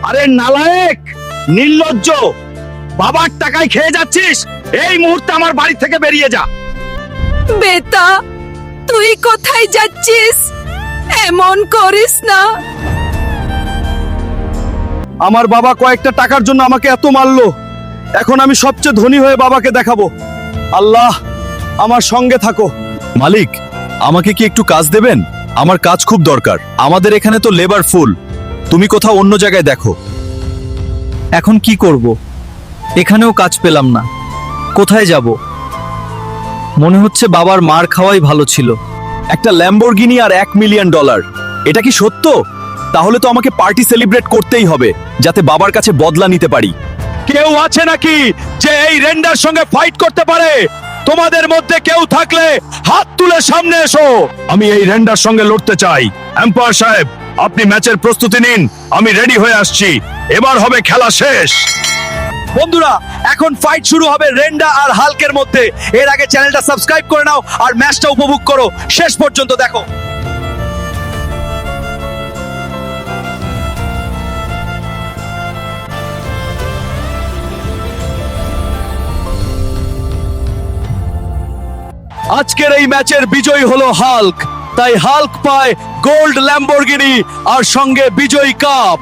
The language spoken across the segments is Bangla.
আরে নালায়েক, নির্লজ্জ, বাবার টাকায় খেয়ে যাচ্ছিস। এই মুহূর্তে আমার বাড়ি থেকে বেরিয়ে যা। বেটা, তুই কোথায় যাচ্ছিস? এমন করিস না। আমার বাবা কয়েকটা টাকার জন্য আমাকে এত মারলো। এখন আমি সবচেয়ে ধনী হয়ে বাবাকে দেখাবো। আল্লাহ, আমার সঙ্গে থাকো। মালিক, আমাকে কি একটু কাজ দেবেন? আমার কাজ খুব দরকার। আমাদের এখানে তো লেবার ফুল। তুমি কোথাও অন্য জায়গায় দেখো। এখন কি করব? এখানেও কাজ পেলাম না। কোথায় যাব? মনে হচ্ছে বাবার মার খাওয়াই ভালো ছিল। একটা ল্যাম্বরগিনি আর $1 মিলিয়ন, এটা কি সত্য? তাহলে তো আমাকে পার্টি সেলিব্রেট করতেই হবে, যাতে বাবার কাছে বদলা নিতে পারি। কেউ আছে নাকি যে এই রেন্ডার সঙ্গে ফাইট করতে পারে? তোমাদের মধ্যে কেউ থাকলে হাত তুলে সামনে এসো। আমি এই রেন্ডার সঙ্গে লড়তে চাই। এম্পায়ার সাহেব, আপনি ম্যাচের প্রস্তুতি নিন। আমি রেডি হয়ে আসছি। এবার হবে খেলা শেষ। বন্ধুরা, এখন ফাইট শুরু হবে রেন্ডা আর হাল্কের মধ্যে। এর আগে চ্যানেলটা সাবস্ক্রাইব করে নাও আর ম্যাচটা উপভোগ করো। শেষ পর্যন্ত দেখো। আজকের এই ম্যাচের বিজয়ী হলো হাল্ক। তাই হাল্ক পায় গোল্ড ল্যাম্বরগিনি আর সঙ্গে বিজয়ী কাপ।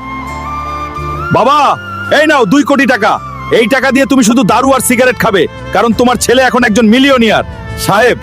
বাবা, এই নাও 2 কোটি টাকা। এই টাকা দিয়ে তুমি শুধু দারু আর সিগারেট খাবে, কারণ তোমার ছেলে এখন একজন মিলিয়নিয়ার। সাহেব,